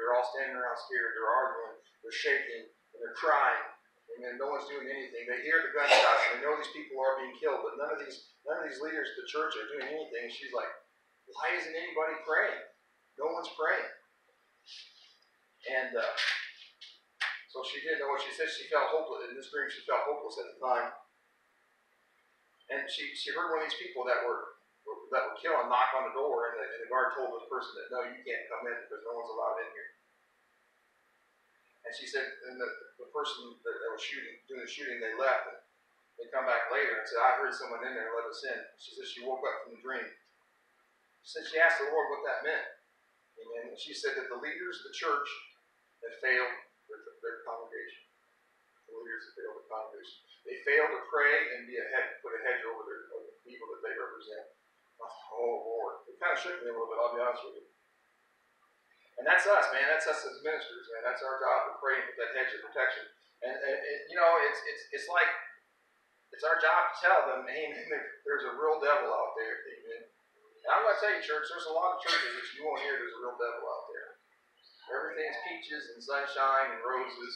they're all standing around scared. They're arguing. They're shaking. And they're crying. And no one's doing anything. They hear the gunshots and they know these people are being killed, but none of these leaders of the church are doing anything. And she's like, why isn't anybody praying? No one's praying. And so she didn't know what she said. She felt hopeless. In this dream, she felt hopeless at the time. And she heard one of these people that were killed knock on the door, and the guard told this person that, no, you can't come in because no one's allowed in here. And she said, and the person that was doing the shooting, they left, and they come back later and said, I heard someone in there let us in. She said she woke up from the dream. She said she asked the Lord what that meant. And she said that the leaders of the church had failed their congregation. The leaders had failed their congregation. They failed to pray and put a hedge over the people that they represent. Oh, Lord. It kind of shook me a little bit, I'll be honest with you. And that's us, man. That's us as ministers, man. That's our job to pray and put that hedge of protection. And you know, it's like, it's our job to tell them, hey, man, there's a real devil out there. Amen. And I'm going to tell you, church, there's a lot of churches that you won't hear there's a real devil out there. Everything's peaches and sunshine and roses,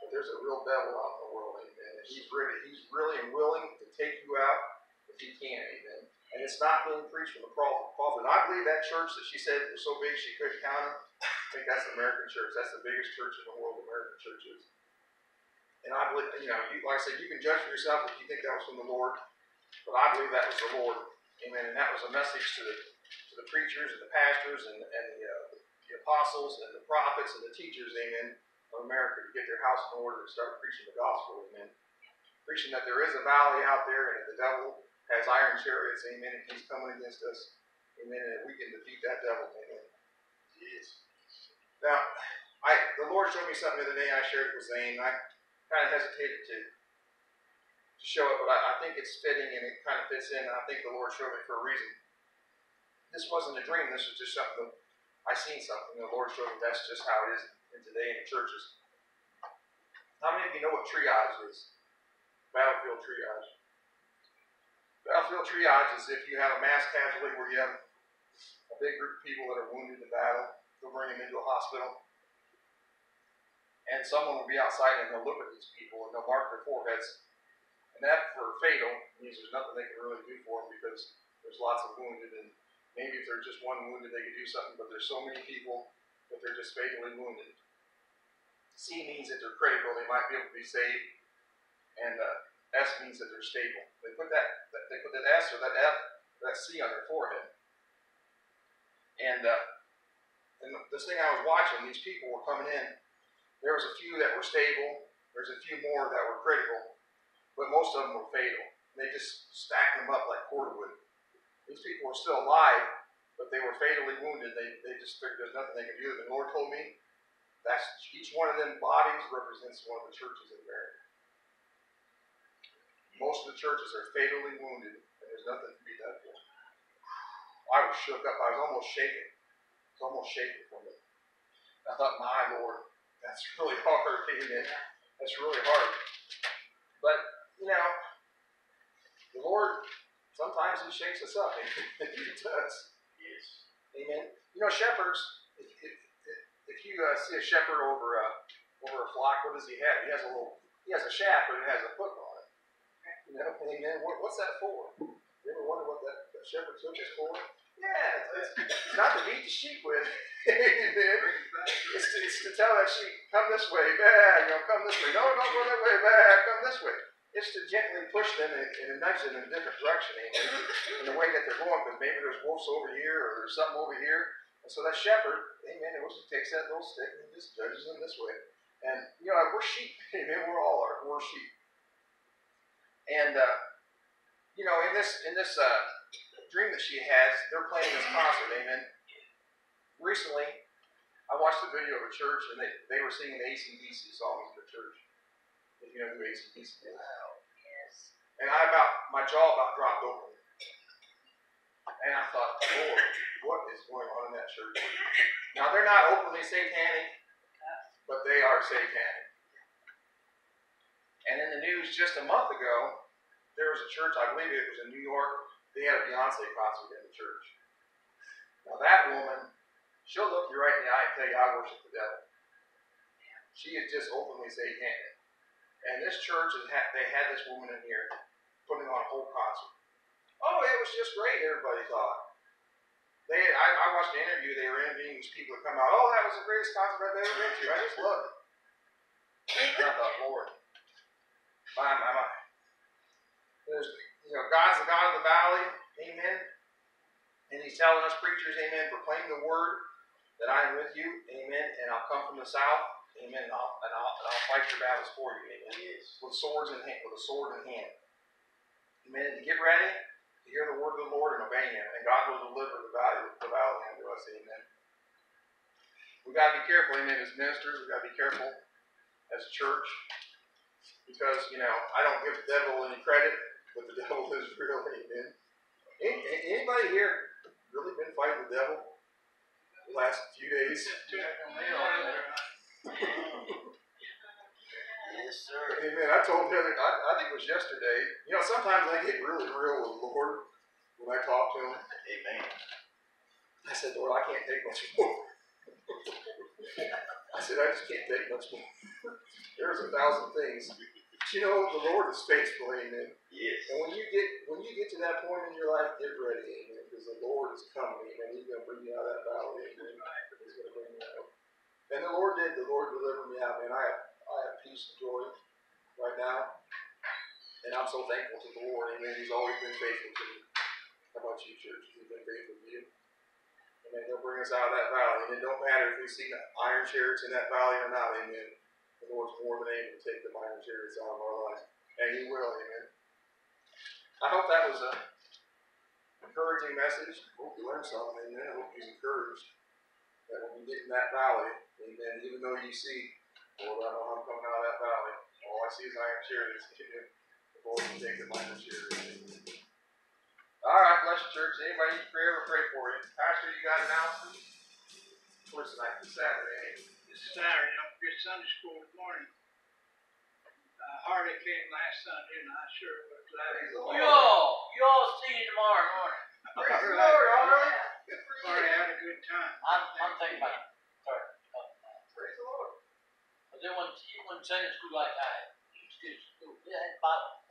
but there's a real devil out in the world, amen. And he's really willing to take you out if he can, amen. And it's not being preached from the pulpit. I believe that church that she said was so big she couldn't count them. I think that's the American church. That's the biggest church in the world, the American church is. And I believe, you know, like I said, you can judge for yourself if you think that was from the Lord, but I believe that was the Lord. Amen. And that was a message to the preachers and the pastors and the apostles and the prophets and the teachers, amen, of America to get their house in order and start preaching the gospel, amen. Preaching that there is a valley out there and that the devil has iron chariots, amen, and he's coming against us, amen, and we can defeat that devil, amen. Yes. Now, the Lord showed me something the other day. I shared it with Zane. I kind of hesitated to show it, but I think it's fitting and it kind of fits in. And I think the Lord showed it for a reason. This wasn't a dream. This was just something. I seen something. The Lord showed me that's just how it is in today in the churches. How many of you know what triage is? Battlefield triage. Battlefield triage is if you have a mass casualty where you have a big group of people that are wounded in battle. They'll bring them into a hospital. And someone will be outside and they'll look at these people and they'll mark their foreheads. And that, for fatal, means there's nothing they can really do for them because there's lots of wounded. And maybe if there's just one wounded, they could do something. But there's so many people that they're just fatally wounded. C means that they're critical. They might be able to be saved. And S means that they're stable. They put that S or that F or that C on their forehead. And this thing I was watching, these people were coming in. There was a few that were stable. There's a few more that were critical. But most of them were fatal. They just stacked them up like cordwood. These people were still alive, but they were fatally wounded. They just figured there's nothing they could do. The Lord told me that each one of them bodies represents one of the churches in America. Most of the churches are fatally wounded, and there's nothing to be done for them. I was shook up. I was almost shaking. It's almost shaking for me. I thought, my Lord, that's really hard. Amen. That's really hard. But, you know, the Lord, sometimes he shakes us up. He does. Yes. Amen. You know, shepherds, if you see a shepherd over a flock, what does he have? He has a shaft, but it has a foot on it. You know, amen. What's that for? You ever wonder what that shepherd's hook is for? Yeah, it's not to beat the sheep with. Amen. It's to tell that sheep, come this way, back, come this way. No, don't go that way, back, come this way. It's to gently push them and nudge them in a different direction, amen, in the way that they're going, because maybe there's wolves over here or there's something over here. And so that shepherd, amen, he takes that little stick and just judges them this way. And, you know, we're sheep, amen, we're sheep. And, you know, in this dream that she has, they're playing this concert, amen. Recently, I watched a video of a church, and they were singing the AC/DC songs in the church. If you know who AC/DC is. Wow. Yes. And my jaw about dropped open. And I thought, Lord, what is going on in that church? Now, they're not openly satanic, but they are satanic. And in the news just a month ago, there was a church, I believe it was in New York, they had a Beyonce concert in the church. Now that woman She'll look you right in the eye and tell you, I worship the devil. She is just openly satanic. And this church, they had this woman in here putting on a whole concert. Oh, it was just great, everybody thought. I watched the interview they were interviewing these people that come out, oh, that was the greatest concert I've ever been to. I just loved it. And I thought, Lord, my. There's, God's the God of the valley, amen. And He's telling us preachers, amen, proclaim the word that I am with you, amen, and I'll come from the south, amen, and I'll fight your battles for you, amen. Yes. With a sword in hand. Amen. And get ready to hear the word of the Lord and obey Him, and God will deliver the valley unto us, amen. We've got to be careful, amen, as ministers, we've got to be careful as a church, because, I don't give the devil any credit, but the devil is real, amen. Anybody here really been fighting the devil the last few days? Yes, sir. Amen. I told him, I think it was yesterday, sometimes I get really real with the Lord when I talk to Him. Amen. I said, Lord, I can't take much more. I said, I just can't take much more. There's 1,000 things. But the Lord is faithful, amen. Yes. And when you get to that point in your life, get ready, amen, because the Lord is coming, amen. He's going to bring you out of that valley, amen. He's going to bring you out. And the Lord did. The Lord delivered me out, man. I have peace and joy right now. And I'm so thankful to the Lord, amen. He's always been faithful to me. How about you, church? He's been faithful to you. Amen. He'll bring us out of that valley. And it don't matter if we see iron chariots in that valley or not, amen. The Lord's more than able to take the iron chariots out of our lives. And He will, amen. I hope that was an encouraging message. I hope you learned something, amen. I hope you're encouraged that when you get in that valley, amen, even though you see, Lord, I know I'm coming out of that valley, all I see is iron chariots. The Lord can take the iron chariots. All right, bless you, church. Anybody need prayer, we'll pray for you. Pastor, you got an announcement? What's tonight? It's Saturday. It's Saturday. Don't forget Sunday school this morning. Hardy came last Sunday, and I sure was glad. Y'all see you tomorrow morning. Praise the Lord, all right. Hardy had a good time. I'm thinking about starting to come now. Praise the Lord. But then when Sunday school like that, you still school. Yeah, it's Bible.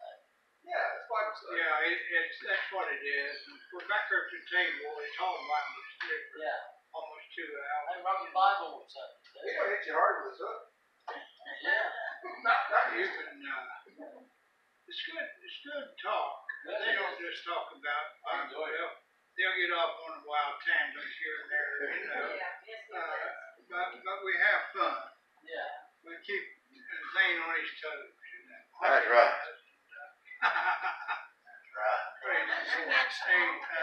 Yeah, it's Bible study. Yeah, that's what it is. We're back there at the table. It's all Bible study for almost 2 hours. I brought the Bible with something. He don't hit you hard with his hook. Yeah. Not You you. can, it's good talk. They don't just talk about Bible. They'll get off on a wild tangent here and there, but we have fun. Yeah. We keep Zane on his toes. That's right. That's right. Hey,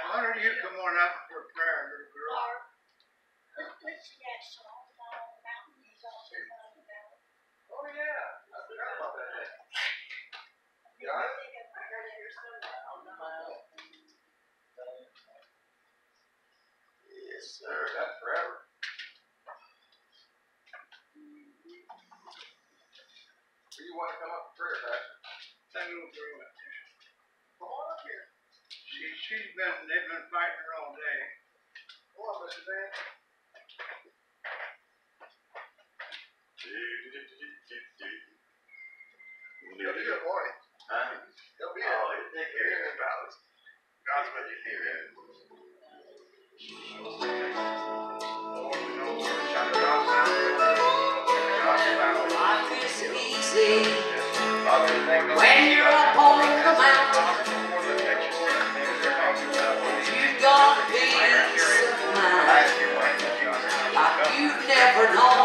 why don't you come on up for prayer, little girl? Oh, yeah. I forgot about that. You got it? Yes, sir. That's forever. Do you want to come up for prayer, Pastor? That little girl up there. Come on up here. They've been fighting her all day. Come on, Mr. Van. He'll be good morning. Huh? He'll be Oh, he'll take care of it. God's with you here. Lord, we know we're trying to drop down with you. Life is easy when you're up on the mountain. You've got peace of mind like you've never known.